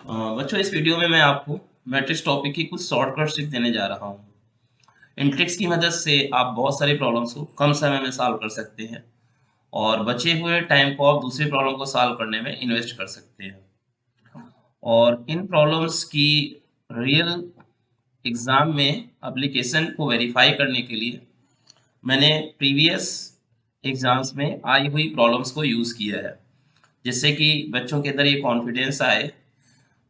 बच्चों इस वीडियो में मैं आपको मैट्रिक्स टॉपिक की कुछ शॉर्टकट ट्रिक देने जा रहा हूँ। इन ट्रिक्स की मदद से आप बहुत सारी प्रॉब्लम्स को कम समय में सॉल्व कर सकते हैं और बचे हुए टाइम को आप दूसरी प्रॉब्लम को सॉल्व करने में इन्वेस्ट कर सकते हैं। और इन प्रॉब्लम्स की रियल एग्जाम में एप्लीकेशन को वेरीफाई करने के लिए मैंने प्रीवियस एग्जाम्स में आई हुई प्रॉब्लम्स को यूज़ किया है, जिससे कि बच्चों के अंदर ये कॉन्फिडेंस आए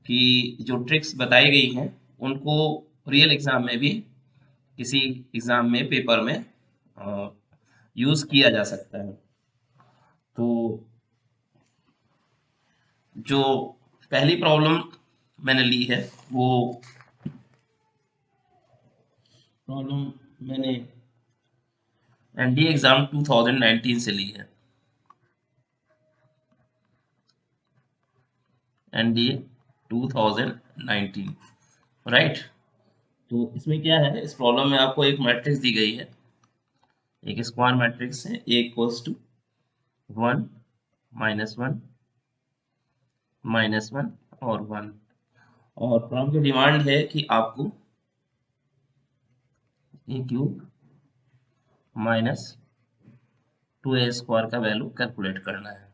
कि जो ट्रिक्स बताई गई हैं उनको रियल एग्जाम में भी किसी एग्जाम में पेपर में यूज किया जा सकता है। तो जो पहली प्रॉब्लम मैंने ली है वो प्रॉब्लम मैंने एनडीए एग्जाम 2019 से ली है। NDA 2019, right. तो इसमें क्या है, इस प्रॉब्लम में आपको एक मैट्रिक्स दी गई है, एक स्क्वायर मैट्रिक्स है, ए इक्वल्स टू 1 -1 -1 और 1। और प्रॉब्लम की डिमांड है कि आपको ए क्यूब -2a² का वैल्यू कैलकुलेट करना है।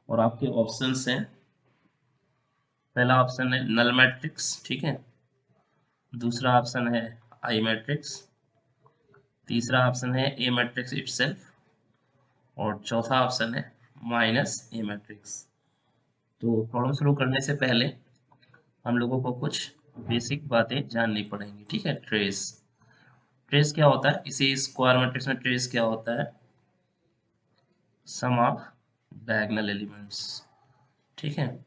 और आपके ऑप्शंस हैं, पहला ऑप्शन है नल मैट्रिक्स, ठीक है। दूसरा ऑप्शन है आई मैट्रिक्स। तीसरा ऑप्शन है ए मैट्रिक्स इटसेल्फ। और चौथा ऑप्शन है माइनस ए मैट्रिक्स। तो प्रॉब्लम शुरू करने से पहले हम लोगों को कुछ बेसिक बातें जाननी पड़ेंगी, ठीक है। ट्रेस ट्रेस क्या होता है, इसी स्क्वायर मैट्रिक्स में ट्रेस क्या होता है, सम ऑफ डायगोनल एलिमेंट्स, ठीक है।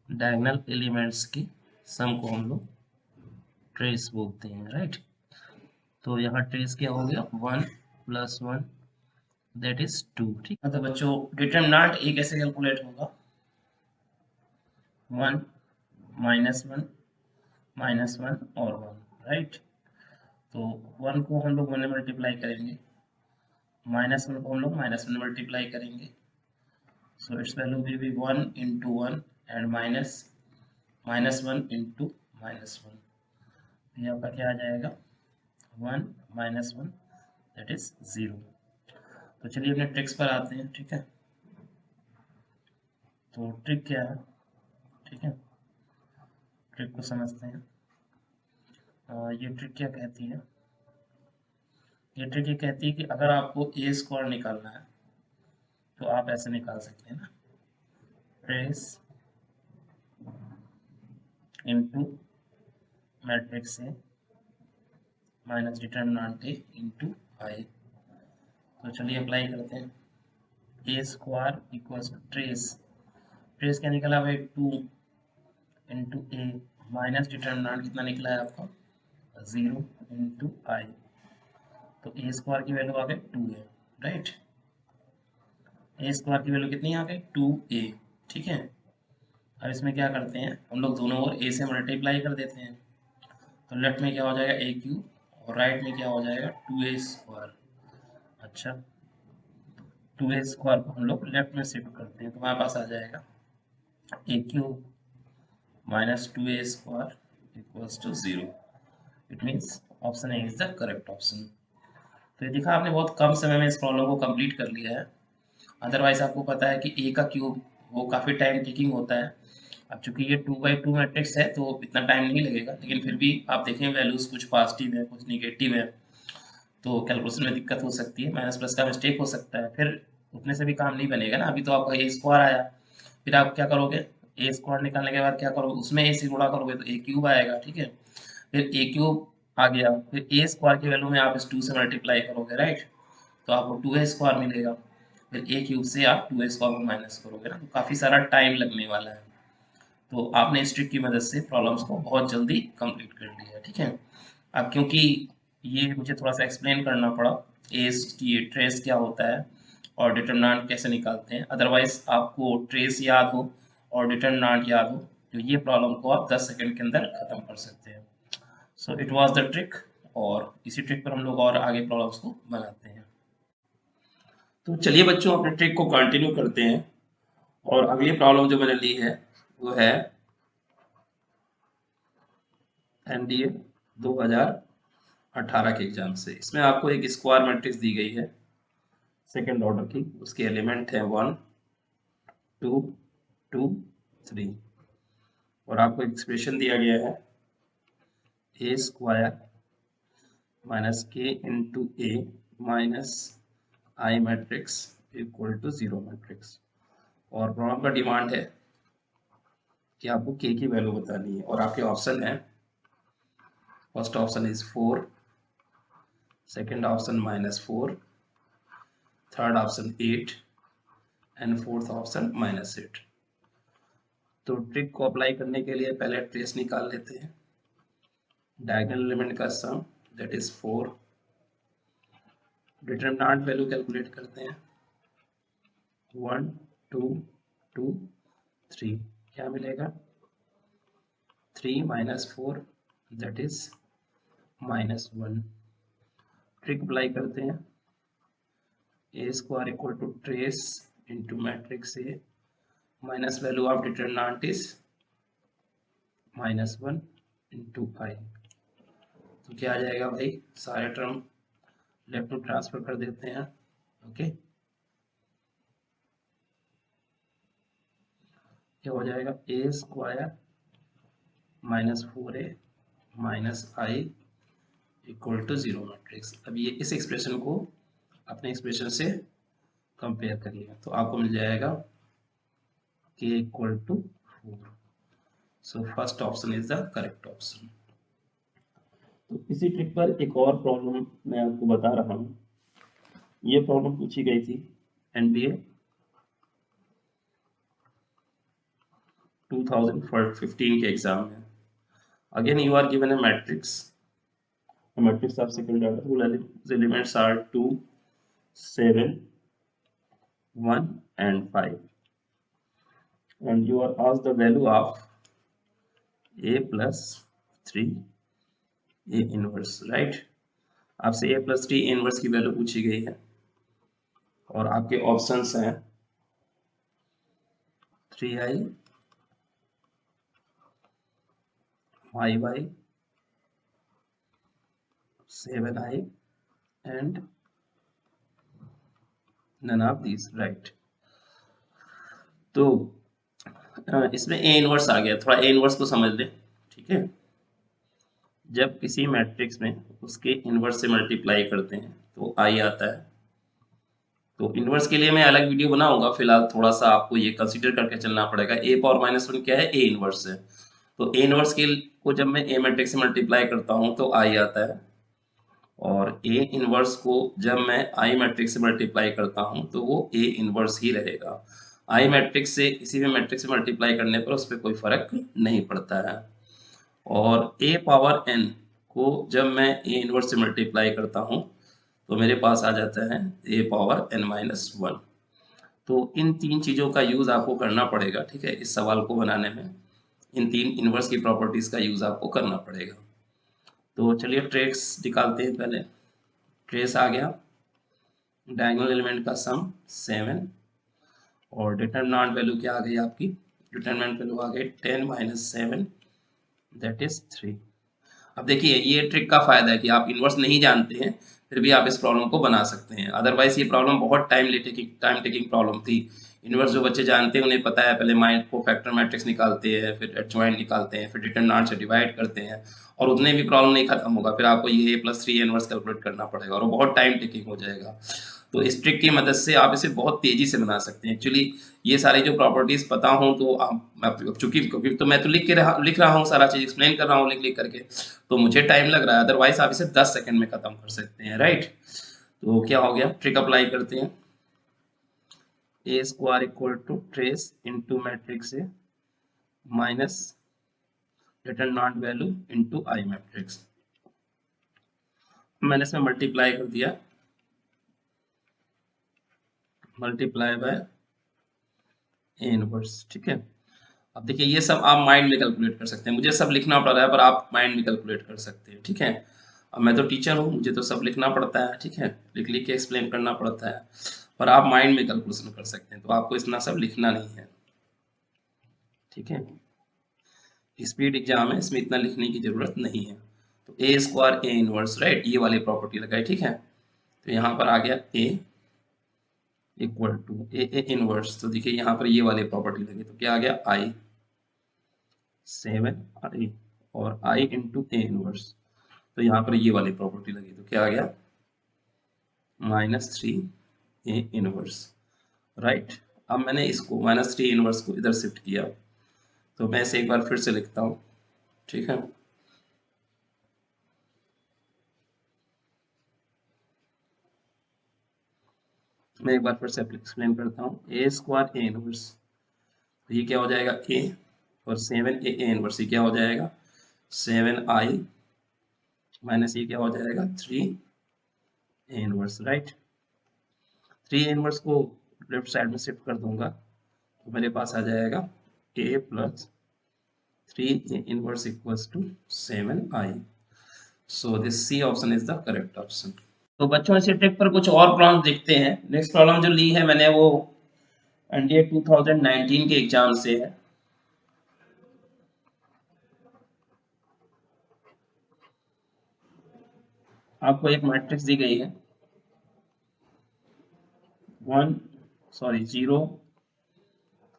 डायगोनल एलिमेंट्स की सम को हम लोग ट्रेस बोलते हैं, राइट। तो यहाँ ट्रेस क्या हो गया, 1 + 1 दैट इज 2, ठीक है। तो बच्चों डिटरमिनेंट ए कैसे कैलकुलेट होगा, 1 -1 -1 और 1, राइट। तो 1 को हम लोग 1 में मल्टीप्लाई करेंगे, -1 को हम लोग -1 में मल्टीप्लाई करेंगे। So it's value will be 1 × 1 and -1 × -1। ये आपका क्या आ जाएगा, 1 -1 दैट इज 0। तो चलिए अपने ट्रिक्स पर आते हैं, ठीक है। तो ट्रिक क्या है, ठीक है, ट्रिक को समझते हैं। ये ट्रिक क्या कहती है, ये ट्रिक ये कहती है कि अगर आपको a² निकालना है तो आप ऐसे निकाल सकते हैं ना, trace into matrix A minus determinant A into I. तो चलिए अप्लाई करते हैं, a² equals to trace, trace क्या निकला भाई, 2 × ए माइनस डिटरमिनेंट कितना निकला है आपका, 0 × आई। तो a² की वैल्यू आ गई 2 है, राइट। a² की वैल्यू कितनी आ गई, 2a, ठीक है। अब इसमें क्या करते हैं हम लोग, दोनों ओर a से मल्टीप्लाई कर देते हैं। तो लेफ्ट में क्या हो जाएगा a³ और राइट में क्या हो जाएगा 2a²। अच्छा, 2a² को हम लोग लेफ्ट में शिफ्ट करते हैं तो हमारे पास आ जाएगा a³ -2a² equals to 0। It means option A is the correct option. तो ये दिखा आपने, बहुत कम समय में इस प्रॉब्लम को कंप्लीट कर लिया है। अदरवाइज आपको पता है कि ए का क्यूब वो काफ़ी टाइम टेकिंग होता है। अब चूंकि ये 2/2 मैट्रिक्स है तो इतना टाइम नहीं लगेगा, लेकिन फिर भी आप देखें वैल्यूज कुछ पॉजिटिव है कुछ निगेटिव है, तो कैलकुलेशन में दिक्कत हो सकती है, माइनस प्लस का मिस्टेक हो सकता है, फिर उतने से भी काम नहीं बनेगा ना। अभी तो आपका a² आया, फिर आप क्या करोगे, a² निकालने के बाद क्या करोगे, उसमें a से गुणा करोगे तो a³ आएगा, ठीक है। फिर a³ आ गया, फिर a² की वैल्यू में आप इस 2 से मल्टीप्लाई करोगे, राइट। तो आपको 2a² मिलेगा, फिर a³ से आप 2a² को माइनस करोगे ना, तो काफ़ी सारा टाइम लगने वाला है। तो आपने इस ट्रिक की मदद से प्रॉब्लम्स को बहुत जल्दी कंप्लीट कर लिया, ठीक है। अब क्योंकि ये मुझे थोड़ा सा एक्सप्लेन करना पड़ा, एस की ट्रेस क्या होता है और डिटरमिनेंट कैसे निकालते हैं, अदरवाइज आपको ट्रेस याद हो और डिटरमिनेंट याद हो तो ये प्रॉब्लम को आप 10 सेकंड के अंदर खत्म कर सकते हैं। So it was the trick, और इसी ट्रिक पर हम लोग और आगे प्रॉब्लम्स को बनाते हैं। तो चलिए बच्चों अपने ट्रिक को कंटिन्यू करते हैं, और अगली प्रॉब्लम जो मैंने ली है वो है एनडीए 2018 के एग्जाम से। इसमें आपको एक स्क्वायर मैट्रिक्स दी गई है सेकेंड ऑर्डर की, उसके एलिमेंट है 1 2 2 3 और आपको एक्सप्रेशन दिया गया है A square minus k into A minus I matrix equal to 0 matrix. और प्रॉब्लम का डिमांड है कि आपको के की वैल्यू बतानी है और आपके ऑप्शन है, first option is 4, second option -4, third option 8 and fourth option -8। तो ट्रिक को अप्लाई करने के लिए पहले ट्रेस निकाल लेते हैं। डायगोनल एलिमेंट का sum that is 4, determinant value calculate करते हैं 1 2 2 3, क्या मिलेगा 3 - 4 दैट इज -1। ट्रिक अप्लाई करते हैं, A square equal to trace into matrix A minus value of determinant is -1 into I. तो क्या आ जाएगा भाई, सारे टर्म लेफ्ट में ट्रांसफर कर देते हैं। ओके, क्या हो जाएगा A square -4a minus I equal to 0 matrix. अब ये इस एक्सप्रेशन को अपने एक्सप्रेशन से कंपेयर करिए तो आपको मिल जाएगा k equal to 4। So first option is the correct option. तो इसी ट्रिक पर एक और प्रॉब्लम मैं आपको बता रहा हूँ। ये प्रॉब्लम पूछी गई थी एनडीए 2015 के एग्जाम में। Again you are given a matrix, matrix of second order whose elements are 2 7 1 and 5 and you are asked the value of a plus 3 a inverse, right? आपसे a plus 3 a inverse की value पूछी गई है और आपके options हैं 3i 5i 7i and none of these, right? तो इसमें a इनवर्स आ गया, थोड़ा a इनवर्स को समझ लें, ठीक है। जब किसी मैट्रिक्स में उसके इनवर्स से मल्टीप्लाई करते हैं तो आई आता है। तो इनवर्स के लिए मैं अलग वीडियो बनाऊंगा, फिलहाल थोड़ा सा आपको ये कंसीडर करके चलना पड़ेगा। ए पावर -1 क्या है, ए इनवर्स है। तो ए इनवर्स के को जब मैं ए मैट्रिक्स से मल्टीप्लाई करता हूँ तो आई आता है और ए इनवर्स को जब मैं आई मैट्रिक्स से मल्टीप्लाई करता हूँ तो वो ए इनवर्स ही रहेगा। आई मैट्रिक्स से किसी भी मैट्रिक्स से मल्टीप्लाई करने पर उस पर कोई फर्क नहीं पड़ता है। और ए पावर n को जब मैं ए इनवर्स से मल्टीप्लाई करता हूँ तो मेरे पास आ जाता है ए पावर n-1। तो इन तीन चीज़ों का यूज़ आपको करना पड़ेगा, ठीक है। इस सवाल को बनाने में इन तीन इनवर्स की प्रॉपर्टीज़ का यूज़ आपको करना पड़ेगा। तो चलिए ट्रेस निकालते हैं। पहले ट्रेस आ गया, डायगोनल एलिमेंट का सम 7 और डिटरमिनेंट वैल्यू क्या आ गई आपकी, डिटरमिनेंट वैल्यू आ गई 10 - 7 दैट इज 3। अब देखिए ये ट्रिक का फायदा है कि आप इनवर्स नहीं जानते हैं फिर भी आप इस प्रॉब्लम को बना सकते हैं। अदरवाइज ये प्रॉब्लम बहुत टाइम टेकिंग प्रॉब्लम थी। इनवर्स जो बच्चे जानते हैं उन्हें पता है, पहले माइंड को फैक्टर मैट्रिक्स निकालते हैं, फिर एडजॉइंट निकालते हैं, फिर डिटरमिनेंट से डिवाइड करते हैं और उतने भी प्रॉब्लम नहीं खत्म होगा, फिर आपको ये +3 इनवर्स कैलकुलेट करना पड़ेगा और वो बहुत टाइम टेकिंग हो जाएगा। तो इस ट्रिक की मदद से आप इसे बहुत तेजी से बना सकते हैं। एक्चुअली ये सारी जो प्रॉपर्टीज पता हो तो आप चूंकि तो मैं तो लिख रहा हूँ, सारा चीज एक्सप्लेन कर रहा हूँ लिख लिख करके, तो मुझे टाइम लग रहा है। अदरवाइज आप इसे 10 सेकंड में खत्म कर सकते हैं, राइट। तो क्या हो गया, ट्रिक अप्लाई करते हैं। A square equal to trace into matrix A minus determinant value into I matrix. मैंने इसमें मल्टीप्लाई कर दिया, मल्टीप्लाई बाय ए इनवर्स, ठीक है। अब देखिए ये सब आप माइंड में कैलकुलेट कर सकते हैं, मुझे सब लिखना पड़ रहा है पर आप माइंड में कैलकुलेट कर सकते हैं, ठीक है। अब मैं तो टीचर हूँ, मुझे तो सब लिखना पड़ता है, ठीक है, लिख लिख के एक्सप्लेन करना पड़ता है, पर आप माइंड में कैलकुलेशन कर सकते हैं तो आपको इतना सब लिखना नहीं है, ठीक है, स्पीड एग्जाम है, इसमें इतना लिखने की जरूरत नहीं है। तो ए स्क्वायर ए इनवर्स, राइट, ये वाली प्रॉपर्टी लगाई, ठीक है। तो यहाँ पर आ गया ए इक्वल टू ए इनवर्स, तो देखिए यहाँ पर ये वाली प्रॉपर्टी लगी, तो क्या आ गया आई 7i और i इंटू ए इनवर्स, तो यहाँ पर ये वाली प्रॉपर्टी लगी, तो क्या आ गया -3 ए इनवर्स, राइट। अब मैंने इसको -3 इनवर्स को इधर शिफ्ट किया, तो मैं इसे एक बार फिर से लिखता हूँ, ठीक है। मैं एक बार फिर से एक्सप्लेन करता हूँ, ए स्क्वायर ए इनवर्स, तो ये क्या हो जाएगा ए, और 7 ए इनवर्स ये क्या हो जाएगा 7i माइनस ये क्या हो जाएगा 3 ए इनवर्स, राइट। 3 इनवर्स को लेफ्ट साइड में शिफ्ट कर दूंगा, तो मेरे पास आ जाएगा a plus 3 inverse equals to 7i। So this C option is the correct option. तो बच्चों इसी ट्रिक पर कुछ और प्रॉब्लम देखते हैं। नेक्स्ट प्रॉब्लम जो ली है मैंने वो एनडीए 2019 के एग्जाम से है। आपको एक मैट्रिक्स दी गई है 0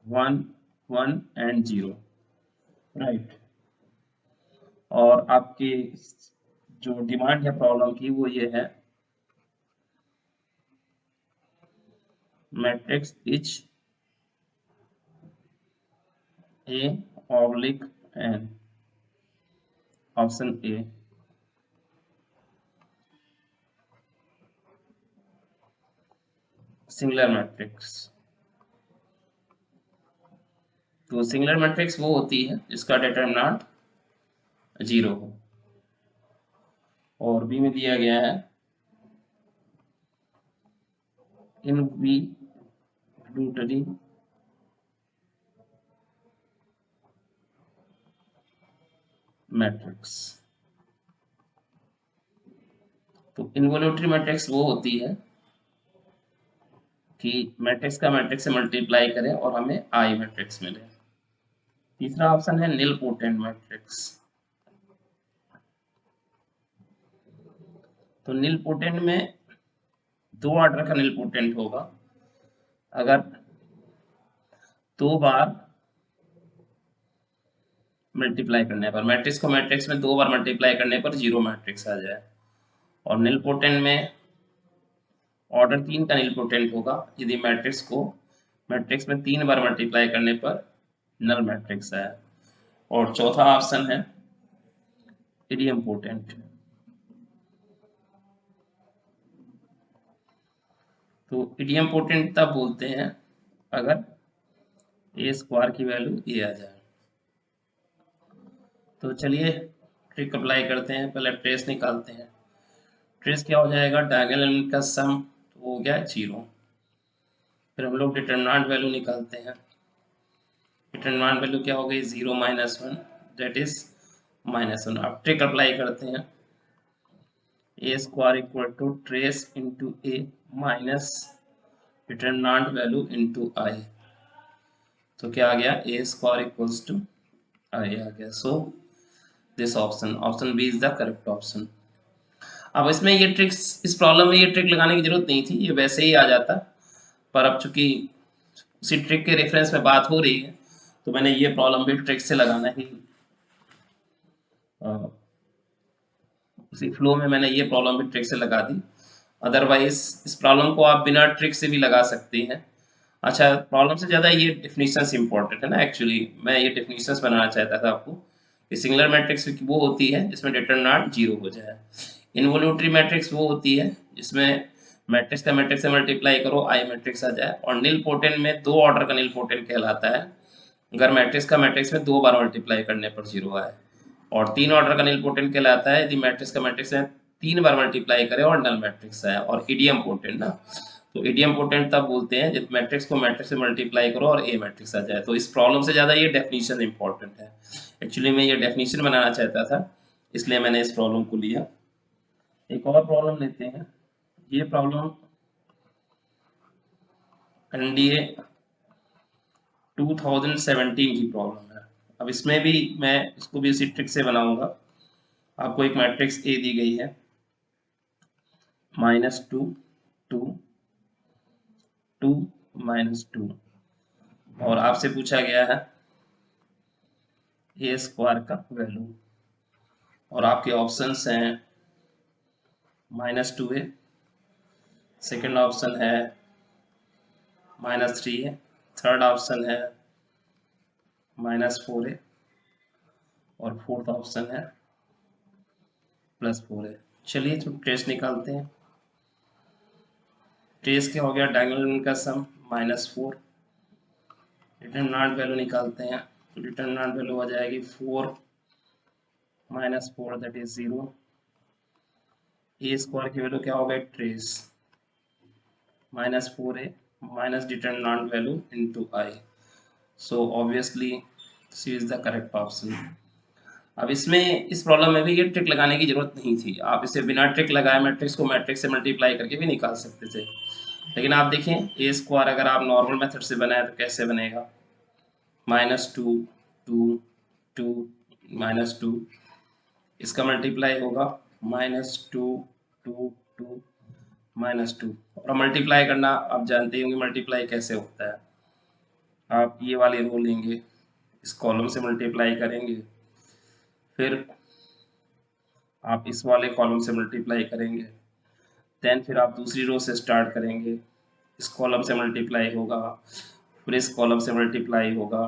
1 1 एंड 0, राइट। और आपकी जो डिमांड है प्रॉब्लम की वो ये है, matrix each A oblique N, option A. Singular matrix, तो सिंगुलर मैट्रिक्स वो होती है जिसका डिटरमिनेंट 0 हो, और बी में दिया गया है इनवॉल्यूटरी मैट्रिक्स। तो इनवॉल्यूटरी मैट्रिक्स वो होती है कि मैट्रिक्स का मैट्रिक्स से मल्टीप्लाई करें और हमें आई मैट्रिक्स मिले। तीसरा ऑप्शन है निलपोटेंट मैट्रिक्स। तो निलपोटेंट में 2 ऑर्डर का निलपोटेंट होगा, अगर 2 बार मल्टीप्लाई करने पर, मैट्रिक्स को मैट्रिक्स में 2 बार मल्टीप्लाई करने पर 0 मैट्रिक्स आ जाए। और निलपोटेंट में ऑर्डर 3 का निलपोटेंट होगा यदि मैट्रिक्स को मैट्रिक्स में 3 बार मल्टीप्लाई करने पर नल मैट्रिक्स आए। और चौथा ऑप्शन है इडियम्पोटेंट। तो इडियम्पोटेंट तब बोलते हैं अगर ए स्क्वायर की वैल्यू ए आ जाए। तो चलिए ट्रिक अप्लाई करते हैं, पहले ट्रेस निकालते हैं। ट्रेस क्या हो जाएगा, डायगोनल एलिमेंट का सम हो गया 0। फिर हम लोग डिटरमिनेंट वैल्यू निकालते हैं। डिटरमिनेंट वैल्यू क्या हो गई 0 माइनस 1, दैट इज -1। अब ट्रिक अप्लाई करते हैं, A square equal to trace into A minus determinant value into I, तो क्या आ गया A square equals to I आ गया। So this option B is the correct option. अब इसमें ये ट्रिक्स, इस प्रॉब्लम में ये ट्रिक लगाने की जरूरत नहीं थी, ये वैसे ही आ जाता, पर अब चूंकि उसी ट्रिक के रेफरेंस में बात हो रही है तो मैंने ये प्रॉब्लम भी ट्रिक से लगाना ही, उसी फ्लो में मैंने ये प्रॉब्लम भी ट्रिक से लगा दी। अदरवाइज इस प्रॉब्लम को आप बिना ट्रिक से भी लगा सकते हैं। अच्छा, प्रॉब्लम से ज़्यादा ये डेफिनेशंस इंपॉर्टेंट है ना। एक्चुअली मैं ये डेफिनेशंस बनाना चाहता था आपको कि सिंगुलर मैट्रिक्स वो होती है जिसमें डिटरमिनेंट 0 हो जाए। इनवॉल्यूटरी मैट्रिक्स वो होती है जिसमें मैट्रिक्स का मैट्रिक्स से मल्टीप्लाई करो आई मैट्रिक्स आ जाए। और नील पोटेंट में 2 ऑर्डर का नील पोटेंट कहलाता है अगर मैट्रिक्स का मैट्रिक्स में 2 बार मल्टीप्लाई करने पर 0 आए। और 3 ऑर्डर का नील पोटेंट कहलाता है यदि मैट्रिक्स का मैट्रिक्स में 3 बार मल्टीप्लाई करे और नल मैट्रिक्स आए। और इडियम पोटेंट ना, तो इडियम पोटेंट तब बोलते हैं जब मैट्रिक्स को मैट्रिक्स से मल्टीप्लाई करो और ए मैट्रिक्स आ जाए। तो इस प्रॉब्लम से ज़्यादा ये डेफिनेशन इंपॉर्टेंट है। एक्चुअली मैं ये डेफिनेशन बनाना चाहता था, इसलिए मैंने इस प्रॉब्लम को लिया। एक और प्रॉब्लम लेते हैं। ये प्रॉब्लम एनडीए 2017 की प्रॉब्लम है। अब इसमें भी मैं इसको भी इसी ट्रिक से बनाऊंगा। आपको एक मैट्रिक्स ए दी गई है, -2 2 2 -2, और आपसे पूछा गया है ए स्क्वायर का वैल्यू, और आपके ऑप्शंस हैं -2 है, सेकेंड ऑप्शन है -3 है, थर्ड ऑप्शन है -4 है, और फोर्थ ऑप्शन है +4 है। चलिए तो ट्रेस निकालते हैं। ट्रेस क्या हो गया, डायगोनल का सम -4, डिटरमिनेंट वैल्यू निकालते हैं, तो डिटरमिनेंट वैल्यू आ जाएगी 4 -4 दैट इज 0। ए स्क्वायर की वैल्यू क्या हो गई, ट्रेस -4 है minus determinant value into I, so obviously C is the correct option. अब इसमें इस प्रॉब्लम में भी ये ट्रिक लगाने की जरूरत नहीं थी, आप इसे बिना ट्रिक लगाए मैट्रिक्स को मैट्रिक्स से मल्टीप्लाई करके भी निकाल सकते थे। लेकिन आप देखें ए स्क्वायर अगर आप नॉर्मल मेथड से बनाए तो कैसे बनेगा, -2 2 2 -2, इसका मल्टीप्लाई होगा -2 2 2 -2, और मल्टीप्लाई करना आप जानते होंगे मल्टीप्लाई कैसे होता है। आप ये वाली रो लेंगे, इस कॉलम से मल्टीप्लाई करेंगे, फिर आप इस वाले कॉलम से मल्टीप्लाई करेंगे, देन फिर आप दूसरी रो से स्टार्ट करेंगे, इस कॉलम से मल्टीप्लाई होगा, फिर इस कॉलम से मल्टीप्लाई होगा,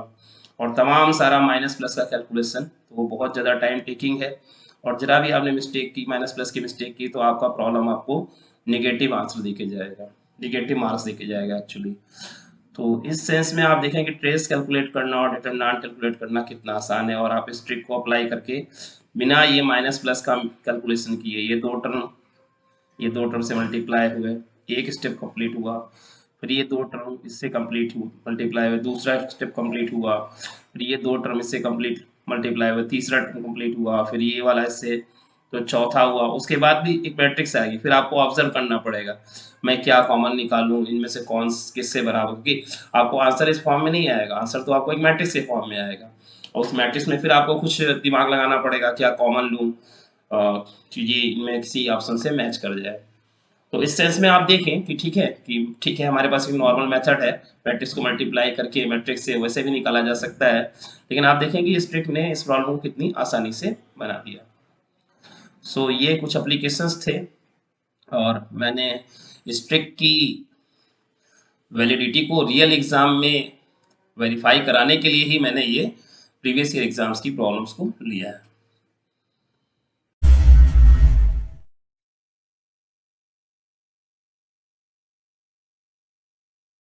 और तमाम सारा माइनस प्लस का कैलकुलेशन, तो वो बहुत ज़्यादा टाइम टेकिंग है, और जरा भी आपने मिस्टेक की, माइनस प्लस की मिस्टेक की, तो आपका प्रॉब्लम आपको नेगेटिव आंसर देके जाएगा, नेगेटिव मार्क्स देके जाएगा एक्चुअली। तो इस सेंस में आप देखें कि ट्रेस कैलकुलेट करना और डिटरमिनेंट कैलकुलेट करना कितना आसान है, और आप इस ट्रिक को अप्लाई करके बिना ये माइनस प्लस का कैलकुलेशन किए ये दो टर्म से मल्टीप्लाई हुए, एक स्टेप कंप्लीट हुआ, फिर ये दो टर्म इससे कंप्लीट मल्टीप्लाई हुए, दूसरा स्टेप कंप्लीट हुआ, फिर ये दो टर्म इससे कंप्लीट मल्टीप्लाई हुए, तीसरा टर्म कंप्लीट हुआ, फिर ये वाला इससे तो चौथा हुआ, उसके बाद भी एक मैट्रिक्स आएगी, फिर आपको ऑब्जर्व करना पड़ेगा मैं क्या कॉमन निकालूं, इनमें से कौन किससे बराबर, क्योंकि आपको आंसर इस फॉर्म में नहीं आएगा, आंसर तो आपको एक मैट्रिक्स के फॉर्म में आएगा, और उस मैट्रिक्स में फिर आपको कुछ दिमाग लगाना पड़ेगा क्या कॉमन लूं कि ये इनमें किसी ऑप्शन से मैच कर जाए। तो इस सेंस में आप देखें कि ठीक है हमारे पास एक नॉर्मल मेथड है, मैट्रिक्स को मल्टीप्लाई करके मैट्रिक्स से वैसे भी निकाला जा सकता है, लेकिन आप देखेंगे इस ट्रिक ने इस प्रॉब्लम को कितनी आसानी से बना दिया। सो ये कुछ एप्लीकेशंस थे, और मैंने इस ट्रिक की वैलिडिटी को रियल एग्जाम में वेरीफाई कराने के लिए ही मैंने ये प्रीवियस ईयर एग्जाम्स की प्रॉब्लम्स को लिया है।